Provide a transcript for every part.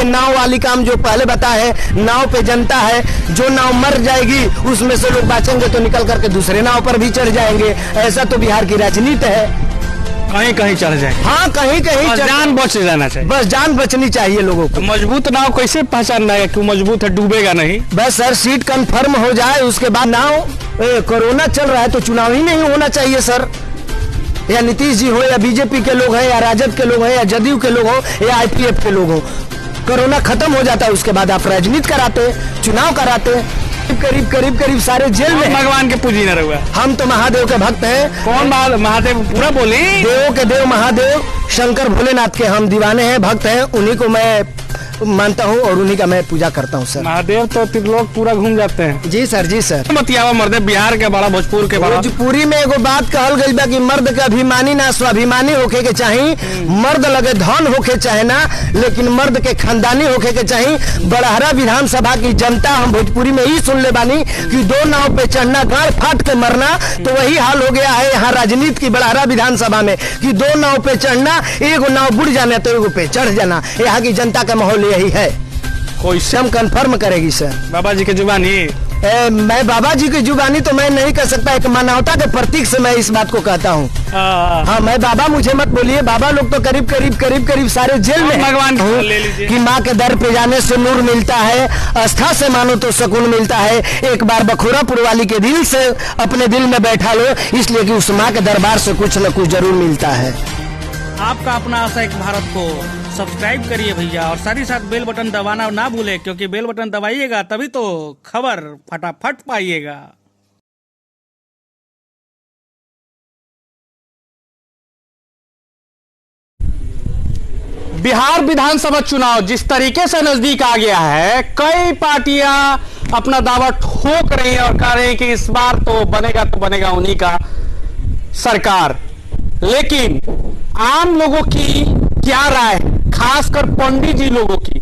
ये नाव वाली काम जो पहले बताए, नाव पे जनता है, जो नाव मर जाएगी उसमें से लोग बचेंगे तो निकल करके दूसरे नाव पर भी चढ़ जाएंगे। ऐसा तो बिहार की राजनीति है, कहीं कहीं चढ़ जाए। हाँ कहीं कहीं जान बच जाना चाहिए, बस जान बचनी चाहिए लोगों को। मजबूत नाव कैसे पहचानना है कि मजबूत है, डूबेगा नहीं? बस सर सीट कंफर्म हो जाए उसके बाद नाव, कोरोना चल रहा है तो चुनाव ही नहीं होना चाहिए सर। या नीतीश जी हो या बीजेपी के लोग हैं या राजद के लोग हैं या जदयू के लोग हो या आईपीएफ के लोग हो, कोरोना खत्म हो जाता है उसके बाद आप राजनीति कराते, चुनाव कराते। करीब सारे जेल में। भगवान के पूजी न रहुआ। हम तो महादेव के भक्त हैं। कौन महादेव पूरा बोले? देवों के देव महादेव शंकर भोलेनाथ के हम दीवाने हैं, भक्त हैं, उन्हीं को मैं मानता हूँ और उन्हीं का मैं पूजा करता हूँ सर। महादेव तो त्रिलोक पूरा घूम जाते हैं। जी सर, जी सर। मतियावा मर्दे बिहार के बड़ा, भोजपुर के बड़ा। भोजपुरी में एगो बात कहल गई बा कि मर्द के अभिमानी ना स्वाभिमानी होके के चाही, मर्द लगे धन होके चाहे ना, लेकिन मर्द के खानदानी होके के चाही। बड़हरा विधानसभा की जनता हम भोजपुरी में ही सुन ले बानी कि दो नाव पे चढ़ना, गाड़ फाट के मरना, तो वही हाल हो गया है यहाँ राजनीति की बड़हरा विधानसभा में कि दो नाव पे चढ़ना, एगो नाव बुड़ जाना तो एगो पे चढ़ जाना। यहाँ की जनता का माहौल यही है। कोई हम कंफर्म करेगी सर। बाबा जी की जुबानी? मैं बाबा जी की जुबानी तो मैं नहीं कह सकता, एक मानवता के प्रतीक से मैं इस बात को कहता हूँ। हाँ, मैं बाबा मुझे मत बोलिए, बाबा लोग तो करीब सारे जेल में। भगवान कि माँ के दर पे जाने से नूर मिलता है, आस्था से मानो तो सुकून मिलता है। एक बार बखोरापुर वाली के दिल से अपने दिल में बैठा लो, इसलिए कि उस माँ के दरबार से कुछ न कुछ जरूर मिलता है। आपका अपना आशा एक भारत को सब्सक्राइब करिए भैया, और साथ ही साथ बेल बटन दबाना ना भूले, क्योंकि बेल बटन दबाइएगा तभी तो खबर फटाफट पाइएगा। बिहार विधानसभा चुनाव जिस तरीके से नजदीक आ गया है, कई पार्टियां अपना दावा ठोक रही हैं और कह रही हैं कि इस बार तो बनेगा उन्हीं का सरकार। लेकिन आम लोगों की क्या राय, खासकर पंडित जी लोगों की?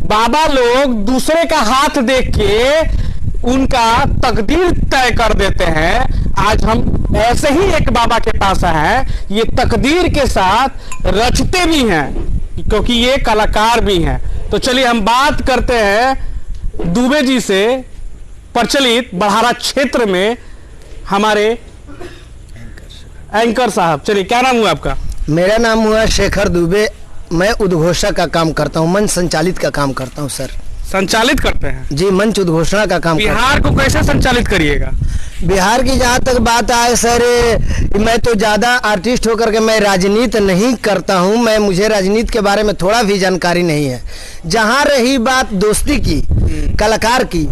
बाबा लोग दूसरे का हाथ देख के उनका तकदीर तय कर देते हैं। आज हम ऐसे ही एक बाबा के पास हैं, ये तकदीर के साथ रचते भी हैं क्योंकि ये कलाकार भी हैं। तो चलिए हम बात करते हैं दुबे जी से, प्रचलित बड़हरा क्षेत्र में हमारे एंकर साहब। चलिए, क्या नाम हुआ आपका? मेरा नाम हुआ शेखर दुबे। मैं उद्घोषणा का काम करता हूँ, मंच संचालित का काम करता हूँ सर। संचालित करते हैं? जी, मंच उद्घोषणा का काम। बिहार को कैसे संचालित करिएगा? बिहार की जहाँ तक बात आए सर, मैं तो ज़्यादा आर्टिस्ट होकर के मैं राजनीति नहीं करता हूँ। मुझे राजनीति के बारे में थोड़ा भी जानकारी नहीं है। जहाँ रही बात दोस्ती की, कलाकार की,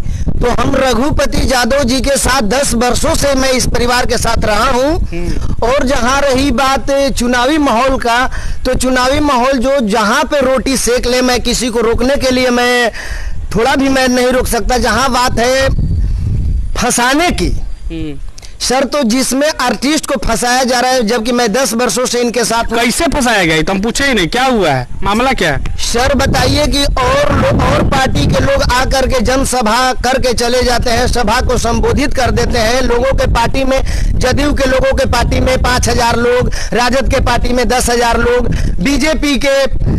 तो हम रघुपति यादव जी के साथ 10 वर्षों से मैं इस परिवार के साथ रहा हूँ। और जहाँ रही बात चुनावी माहौल का, तो चुनावी माहौल जो जहाँ पे रोटी सेक ले, मैं किसी को रोकने के लिए मैं थोड़ा भी मैं नहीं रोक सकता। जहाँ बात है फंसाने की सर, तो जिसमें आर्टिस्ट को फंसाया जा रहा है, जबकि मैं 10 वर्षों से इनके साथ। कैसे फंसाया गया तो हम पूछे ही नहीं, क्या हुआ है, मामला क्या है? सर बताइए कि और पार्टी के लोग आकर के जनसभा करके चले जाते हैं, सभा को संबोधित कर देते हैं। लोगों के पार्टी में, जदयू के लोगों के पार्टी में 5000 लोग, राजद के पार्टी में 10,000 लोग, बीजेपी के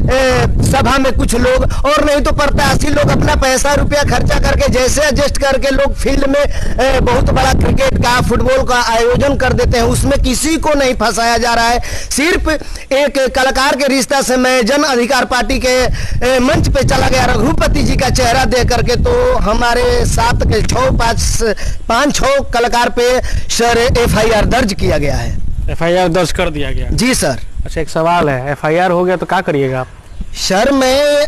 सभा में कुछ लोग, और नहीं तो प्रत्याशी लोग अपना पैसा रुपया खर्चा करके जैसे एडजस्ट करके लोग फील्ड में बहुत बड़ा क्रिकेट का, फुटबॉल का आयोजन कर देते हैं। उसमें किसी को नहीं फंसाया जा रहा है। सिर्फ एक कलाकार के रिश्ता से मैं जन अधिकार पार्टी के मंच पे चला गया, रघुपति जी का चेहरा देख करके, तो हमारे 7 के 5-6 कलाकार पे सर FIR दर्ज किया गया है। FIR दर्ज कर दिया गया? जी सर। अच्छा, एक सवाल है, FIR हो गया तो क्या करिएगा आप? सर मैं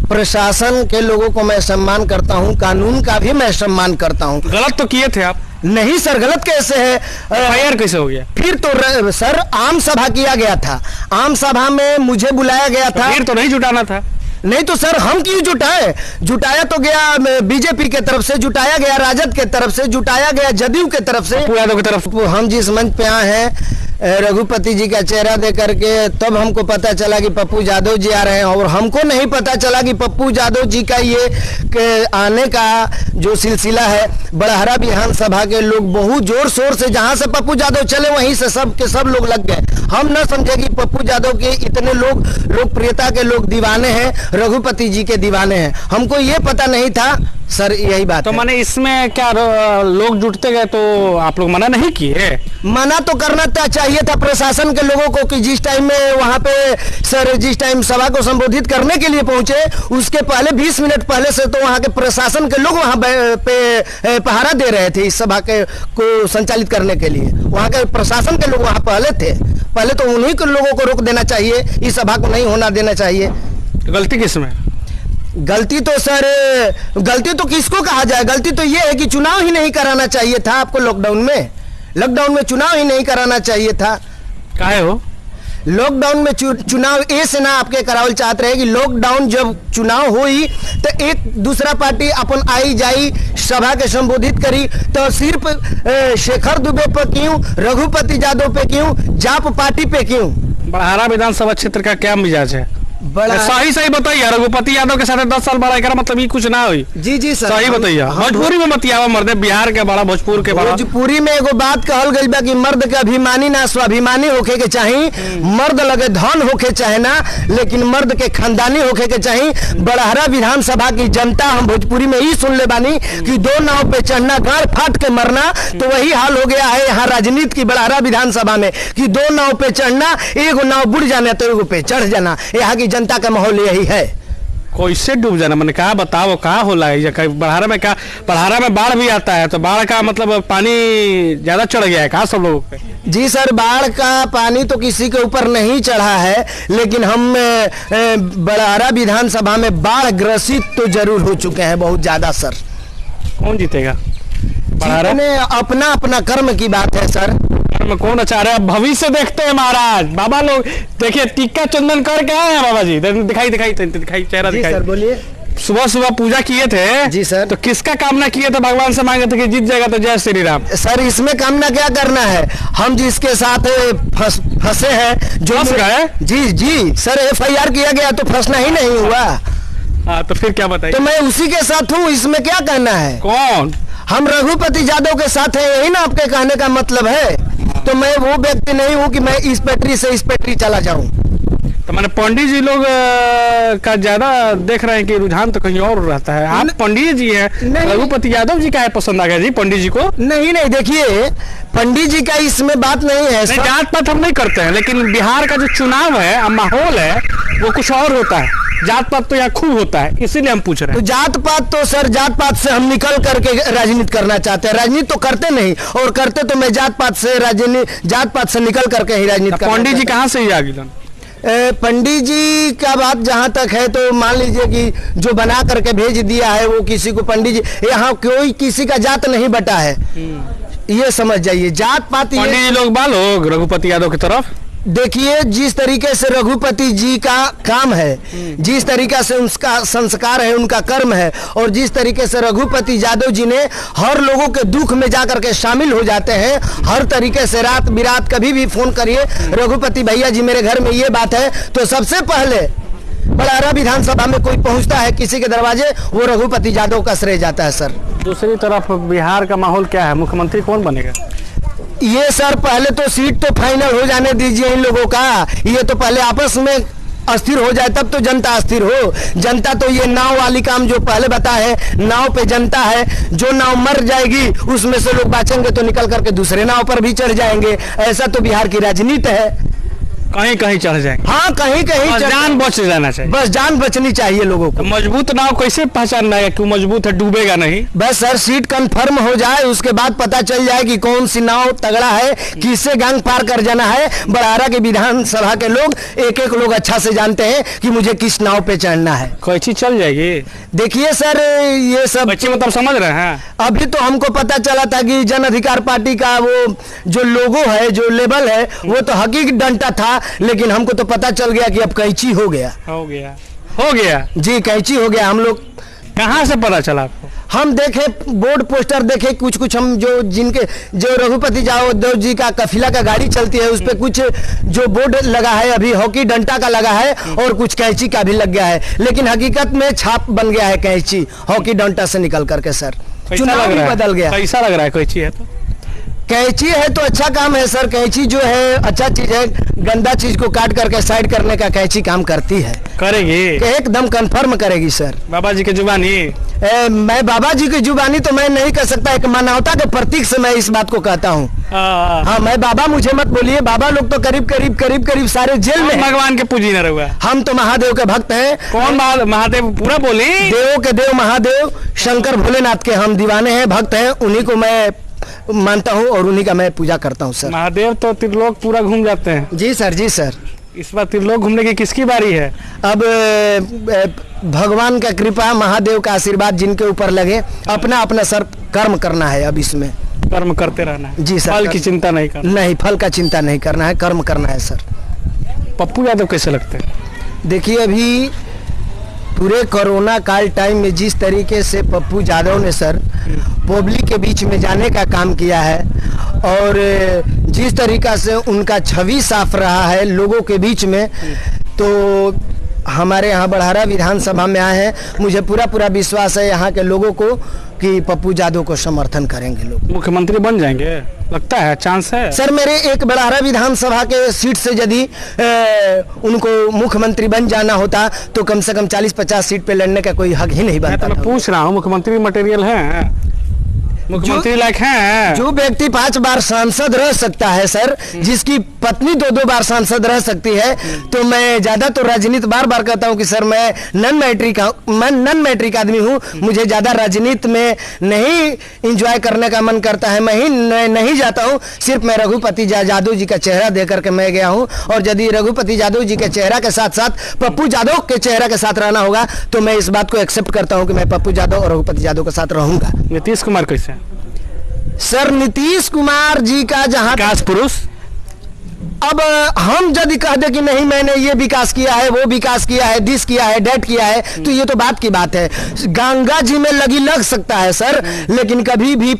प्रशासन के लोगों को मैं सम्मान करता हूं, कानून का भी मैं सम्मान करता हूं। गलत तो किए थे आप? नहीं सर, गलत कैसे है? FIR कैसे हो गया? फिर तो सर आम सभा किया गया था, आम सभा में मुझे बुलाया गया था। फिर तो नहीं जुटाना था? नहीं तो सर हम क्यों जुटाए? जुटाया तो गया बीजेपी के तरफ से, जुटाया गया राजद के तरफ से, जुटाया गया जदयू के तरफ से, यादव की तरफ। हम जिस मंच पे आए हैं रघुपति जी का चेहरा देख करके तब हमको पता चला कि पप्पू यादव जी आ रहे हैं, और हमको नहीं पता चला कि पप्पू यादव जी का ये आने का जो सिलसिला है, बड़हरा विधानसभा के लोग बहुत जोर शोर से, जहां से पप्पू यादव चले वहीं से सब के सब लोग लग गए। हम न समझे कि पप्पू यादव के इतने लोग लोकप्रियता के लोग दीवाने हैं, रघुपति जी के दीवाने हैं, हमको ये पता नहीं था सर, यही बात तो है। माने इसमें क्या लोग जुटते गए तो आप लोग मना नहीं किए? मना तो करना चाहिए था प्रशासन के लोगों को कि जिस टाइम में वहां पे सर जिस टाइम सभा को संबोधित करने के लिए पहुंचे उसके पहले 20 मिनट पहले से तो वहां के प्रशासन के लोग वहां पे पहरा दे रहे थे इस सभा के को संचालित करने के लिए। वहां के प्रशासन के लोग वहां पहले थे, पहले तो उन्हीं के लोगों को रोक देना चाहिए, इस सभा को नहीं होना देना चाहिए। गलती किसमें? गलती तो सर, गलती तो किसको कहा जाए, गलती तो ये है कि चुनाव ही नहीं कराना चाहिए था आपको। लॉकडाउन में चुनाव ही नहीं कराना चाहिए था। काहे हो? लॉकडाउन में चुनाव ऐसे ना आपके करावल चाहते रहे कि लॉकडाउन जब चुनाव हुई तो एक दूसरा पार्टी अपन आई जाई सभा के संबोधित करी, तो सिर्फ शेखर दुबे पे क्यों, रघुपति यादव पे क्यों, जाप पार्टी पे क्यों? बड़हरा विधानसभा क्षेत्र का क्या मिजाज है? सही बताइए। रघुपति यादव के साथ 10 साल बड़ा एक मतलब ये कुछ ना हुई। जी सर, सही बताइए। भोजपुरी में बतियावा मर्दे, बिहार के बड़ा, भोजपुर के बड़ा। भोजपुरी में एगो बात कहल गई बा कि मर्द के अभिमानी ना स्वाभिमानी होके के चाहिए, मर्द लगे धन होके चाहे ना, लेकिन मर्द के खानदानी होके के चाहिए। बड़हरा विधानसभा की जनता, हम भोजपुरी में ही सुन ले बानी कि 2 नाव पे चढ़ना गाड़ फाट के मरना, तो वही हाल हो गया है यहाँ राजनीति की बड़हरा विधानसभा में कि 2 नाव पे चढ़ना, एगो नाव बुड़ जाना तो एगो पे चढ़ जाना। यहाँ की जनता का माहौल यही है। कैसे डूब जाना, मैंने कहा बताओ कहाँ होला है? बड़हरा में क्या, बड़हरा में बाढ़ भी आता है तो बाढ़ का मतलब पानी ज्यादा चढ़ गया है कहाँ सब लोगों पे? जी सर, बाढ़ का पानी तो किसी के ऊपर नहीं चढ़ा है, लेकिन हम बड़हरा विधानसभा में बाढ़ ग्रसित तो जरूर हो चुके हैं बहुत ज्यादा सर। कौन जीतेगा? अपना अपना कर्म की बात है सर। में कौन अच्छा रहा है? भविष्य देखते हैं महाराज। बाबा लोग देखिए टीका चंदन करके आए हैं बाबा जी, दिखाई चेहरा दिखाई। सर बोलिए। सुबह पूजा किए थे जी सर, तो किसका कामना किए थे? भगवान से मांगे थे कि जीत जाएगा तो जय श्री राम। सर इसमें कामना क्या करना है, हम जिसके साथ फंसे हैं जो गए। जी सर, FIR किया गया तो फंसना ही नहीं हुआ। हाँ तो फिर क्या बताइए? तो मैं उसी के साथ हूँ, इसमें क्या कहना है? कौन? हम रघुपति यादव के साथ है, यही ना आपके कहने का मतलब है। तो मैं वो व्यक्ति नहीं हूँ कि मैं इस पेटरी से इस पेटरी चला जाऊं। तो मैंने पंडित जी लोग का ज्यादा देख रहे हैं कि रुझान तो कहीं और रहता है। आप पंडित जी हैं, रघुपति यादव जी का है पसंद आ गया जी पंडित जी को? नहीं देखिए, पंडित जी का इसमें बात नहीं है। जात पात हम नहीं करते हैं, लेकिन बिहार का जो चुनाव है, माहौल है, वो कुछ और होता है। जात पात तो यहाँ खूब होता है, इसीलिए हम पूछ रहे हैं। तो जात पात तो सर, जात पात से हम निकल करके राजनीति करना चाहते हैं। राजनीति तो करते नहीं, और करते तो मैं जात पात से निकल करके ही राजनीति। पंडित जी कहाँ से ही आ गए? पंडित जी का बात जहाँ तक है तो मान लीजिए कि जो बना करके भेज दिया है वो किसी को, पंडित जी यहाँ कोई किसी का जात नहीं बटा है, ये समझ जाइए। जात पात पंडित जी लोग बालोग रघुपति यादव की तरफ देखिए, जिस तरीके से रघुपति जी का काम है, जिस तरीके से उनका संस्कार है, उनका कर्म है, और जिस तरीके से रघुपति यादव जी ने हर लोगों के दुख में जाकर के शामिल हो जाते हैं, हर तरीके से रात बिरात कभी भी फोन करिए, रघुपति भैया जी मेरे घर में ये बात है, तो सबसे पहले बड़हरा विधानसभा में कोई पहुंचता है किसी के दरवाजे, वो रघुपति यादव का श्रेय जाता है सर। दूसरी तरफ बिहार का माहौल क्या है? मुख्यमंत्री कौन बनेगा? ये सर पहले तो सीट तो फाइनल हो जाने दीजिए इन लोगों का, ये तो पहले आपस में अस्थिर हो जाए तब तो जनता अस्थिर हो। जनता तो ये नाव वाली काम जो पहले बताए, नाव पे जनता है, जो नाव मर जाएगी उसमें से लोग बचेंगे तो निकल करके दूसरे नाव पर भी चढ़ जाएंगे। ऐसा तो बिहार की राजनीति है, कहीं कहीं चढ़ जाएंगे। हाँ कहीं कहीं जान बच जाना चाहिए, बस जान बचनी चाहिए लोगों को। तो मजबूत नाव कैसे पहचानना है क्यों मजबूत है, डूबेगा नहीं? बस सर सीट कंफर्म हो जाए उसके बाद पता चल जाए कि कौन सी नाव तगड़ा है, किससे गांग पार कर जाना है। बड़हरा के विधानसभा के लोग एक लोग अच्छा से जानते हैं कि मुझे किस नाव पे चढ़ना है। कैसी चल जाएगी? देखिए सर ये सब बच्चे मतलब समझ रहे हैं। अभी तो हमको पता चला था कि जन अधिकार पार्टी का वो जो लोगो है, जो लेबल है, वो तो हकीकी डंटा था, लेकिन हमको तो पता चल गया कि अब कैंची हो गया जी, कैंची हो गया। हम लोग कहाँ से पता चला आपको? हम देखे बोर्ड पोस्टर देखे कुछ कुछ, हम जो रघुपति यादव जी का काफिला का गाड़ी चलती है उस पे कुछ जो बोर्ड लगा है, अभी हॉकी डंडा का लगा है और कुछ कैंची का भी लग गया है, लेकिन हकीकत में छाप बन गया है कैंची हॉकी डंडा से निकल करके। सर चुनाव भी बदल गया। कैसा लग रहा है? कैंची है तो कैंची है तो अच्छा काम है सर, कैंची जो है अच्छा चीज है, गंदा चीज को काट करके साइड करने का कैंची काम करती है, करेगी, एकदम कंफर्म करेगी सर। बाबा जी की जुबानी? मैं बाबा जी की जुबानी तो मैं नहीं कह सकता, एक मानवता के प्रतीक से मैं इस बात को कहता हूँ। हाँ, मैं बाबा मुझे मत बोलिए, बाबा लोग तो करीब सारे जेल में। भगवान के पूजी न रहुआ। हम तो महादेव के भक्त हैं। कौन महादेव? पूरा बोली। देवों के देव महादेव शंकर भोलेनाथ के हम दीवाने हैं, भक्त हैं, उन्हीं को मैं मानता हूँ और उन्हीं का मैं पूजा करता हूँ सर। महादेव तो त्रिलोक पूरा घूम जाते हैं। जी सर, जी सर। इस बार त्रिलोक घूमने की किसकी बारी है? अब भगवान का कृपा, महादेव का आशीर्वाद जिनके ऊपर लगे, अपना अपना सर कर्म करना है, अब इसमें कर्म करते रहना है। जी सर। फल की चिंता नहीं करना। नहीं, फल का चिंता नहीं करना है, कर्म करना है सर। पप्पू यादव कैसे लगते हैं? देखिए, अभी पूरे कोरोना काल टाइम में जिस तरीके से पप्पू यादव ने सर पब्लिक के बीच में जाने का काम किया है और जिस तरीका से उनका छवि साफ रहा है लोगों के बीच में, तो हमारे यहाँ बड़हरा विधानसभा में आए हैं, मुझे पूरा विश्वास है यहाँ के लोगों को कि पप्पू यादव को समर्थन करेंगे लोग। मुख्यमंत्री बन जाएंगे लगता है? चांस है सर? मेरे एक बड़हरा विधानसभा के सीट से यदि उनको मुख्यमंत्री बन जाना होता तो कम से कम 40-50 सीट पे लड़ने का कोई हक ही नहीं बनता। मैं पूछ रहा हूँ, मुख्यमंत्री मटेरियल है? मुख्यमंत्री लायक हैं? जो व्यक्ति 5 बार सांसद रह सकता है सर, जिसकी पत्नी 2-2 बार सांसद रह सकती है, तो मैं ज्यादा तो राजनीति बार कहता हूं कि सर मैं नॉन मैट्रिक आदमी हूं, मुझे ज्यादा राजनीति में नहीं इंजॉय करने का मन करता है, मैं नहीं जाता हूं। सिर्फ मैं रघुपति यादव जी का चेहरा देख करके मैं गया हूं, और यदि रघुपति यादव जी के चेहरा के साथ साथ पप्पू यादव के चेहरा के साथ रहना होगा तो मैं इस बात को एक्सेप्ट करता हूं कि मैं पप्पू यादव और रघुपति यादव के साथ रहूंगा। नीतीश कुमार कैसे? सर नीतीश कुमार जी का जहां विकास पुरुष, अब हम यदि कह दे कि नहीं मैंने ये विकास किया है, वो विकास किया है, दिस किया है, डेट किया है, तो ये तो बात की बात है। गंगा जी में लगी लग सकता है सर, लेकिन कभी भी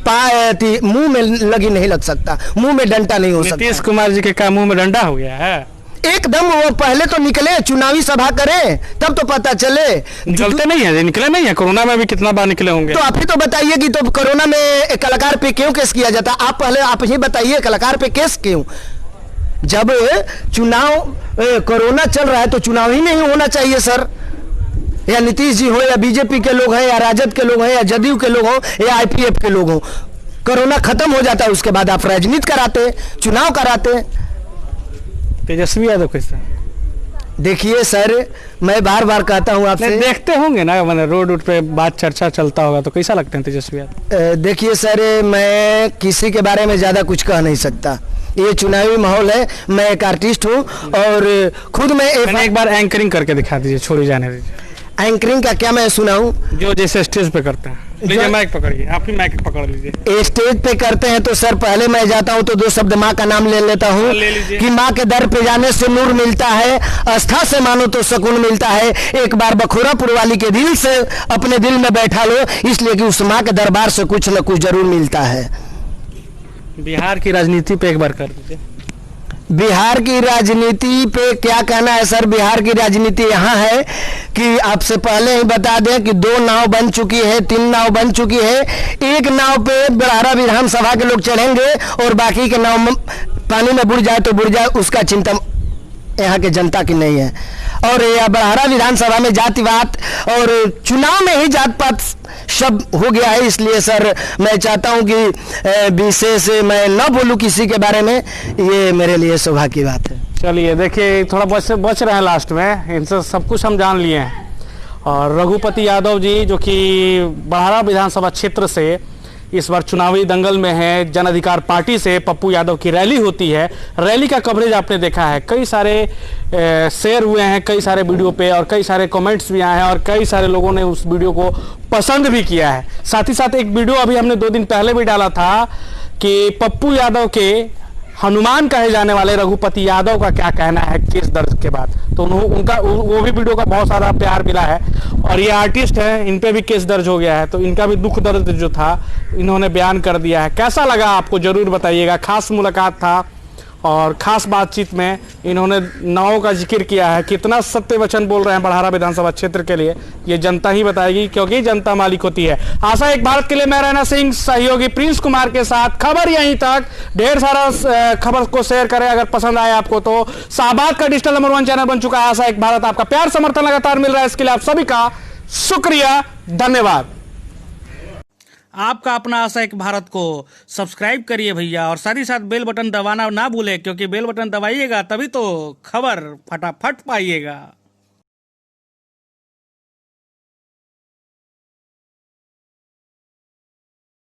मुंह में लगी नहीं लग सकता, मुंह में डंडा नहीं हो सकता। नीतीश कुमार जी के मुंह में डंडा हो गया है एकदम। वो पहले तो निकले, चुनावी सभा करें, तब तो पता चले। निकलते नहीं है, निकले नहीं है। कोरोना में भी कितना बार निकले होंगे। तो आप ही तो बताइए कि तो कोरोना में कलाकार पे क्यों केस किया जाता? आप पहले आप ही बताइए कलाकार पे केस क्यों? जब चुनाव कोरोना चल रहा है तो चुनाव ही नहीं होना चाहिए सर। या नीतीश जी हो, या बीजेपी के लोग हैं, या राजद के लोग हैं, या जदयू के लोग हो, या IPF के लोग हो, कोरोना खत्म हो जाता है, उसके बाद आप राजनीति कराते, चुनाव कराते। तेजस्वी यादव कैसे? देखिए सर, मैं बार कहता हूँ आपसे, देखते होंगे ना, मैंने रोड पे बात चर्चा चलता होगा, तो कैसा लगते हैं तेजस्वी यादव? देखिए सर, मैं किसी के बारे में ज्यादा कुछ कह नहीं सकता, ये चुनावी माहौल है, मैं एक आर्टिस्ट हूँ और खुद मैं एक बार एंकरिंग करके दिखा दीजिए, छोड़ी जाने दीजिए। एंकरिंग का क्या मैं सुनाऊं? जो जैसे स्टेज पे करते हैं। लीजिए माइक पकड़िए, आप ही माइक पकड़ लीजिए। स्टेज पे करते हैं तो सर पहले मैं जाता हूं तो 2 शब्द माँ का नाम ले लेता हूं कि माँ के दर पे जाने से नूर मिलता है, आस्था से मानो तो सुकून मिलता है। एक बार बखोरापुर वाली के दिल से अपने दिल में बैठा लो, इसलिए कि उस माँ के दरबार से कुछ न कुछ जरूर मिलता है। बिहार की राजनीति पे एक बार कर दीजिए। बिहार की राजनीति पे क्या कहना है सर? बिहार की राजनीति यहाँ है कि आपसे पहले ही बता दें कि 2 नाव बन चुकी है, 3 नाव बन चुकी है। एक नाव पे बड़हरा विधानसभा के लोग चढ़ेंगे और बाकी के नाव पानी में बुड़ जाए तो बुड़ जाए, उसका चिंता यहाँ के जनता की नहीं है। और यह बड़हरा विधानसभा में जातिवाद और चुनाव में ही जात पात शब्द हो गया है, इसलिए सर मैं चाहता हूं कि विशेष मैं न बोलूं किसी के बारे में, ये मेरे लिए सौभाग्य की बात है। चलिए देखिए, थोड़ा बच रहे हैं लास्ट में, इनसे सब कुछ हम जान लिए हैं। और रघुपति यादव जी जो कि बड़हरा विधानसभा क्षेत्र से इस बार चुनावी दंगल में है, जन अधिकार पार्टी से पप्पू यादव की रैली होती है। रैली का कवरेज आपने देखा है, कई सारे शेयर हुए हैं कई सारे वीडियो पे, और कई सारे कमेंट्स भी आए हैं, और कई सारे लोगों ने उस वीडियो को पसंद भी किया है। साथ ही साथ एक वीडियो अभी हमने 2 दिन पहले भी डाला था कि पप्पू यादव के हनुमान कहे जाने वाले रघुपति यादव का क्या कहना है केस दर्ज के बाद। तो उनका वो भी वीडियो का बहुत सारा प्यार मिला है। और ये आर्टिस्ट है, इन पे भी केस दर्ज हो गया है, तो इनका भी दुख दर्द जो था इन्होंने बयान कर दिया है। कैसा लगा आपको जरूर बताइएगा। खास मुलाकात था और खास बातचीत में इन्होंने नावों का जिक्र किया है। कितना सत्य वचन बोल रहे हैं बड़हारा विधानसभा क्षेत्र के लिए, ये जनता ही बताएगी, क्योंकि जनता मालिक होती है। आशा एक भारत के लिए मैं रैना सिंह, सहयोगी प्रिंस कुमार के साथ। खबर यहीं तक, ढेर सारा खबर को शेयर करें अगर पसंद आए आपको तो। शाहबाद का डिजिटल नंबर 1 चैनल बन चुका है आशा एक भारत। आपका प्यार समर्थन लगातार मिल रहा है, इसके लिए आप सभी का शुक्रिया, धन्यवाद। आपका अपना आशा एक भारत को सब्सक्राइब करिए भैया, और साथ ही साथ बेल बटन दबाना ना भूलें, क्योंकि बेल बटन दबाइएगा तभी तो खबर फटाफट पाइएगा।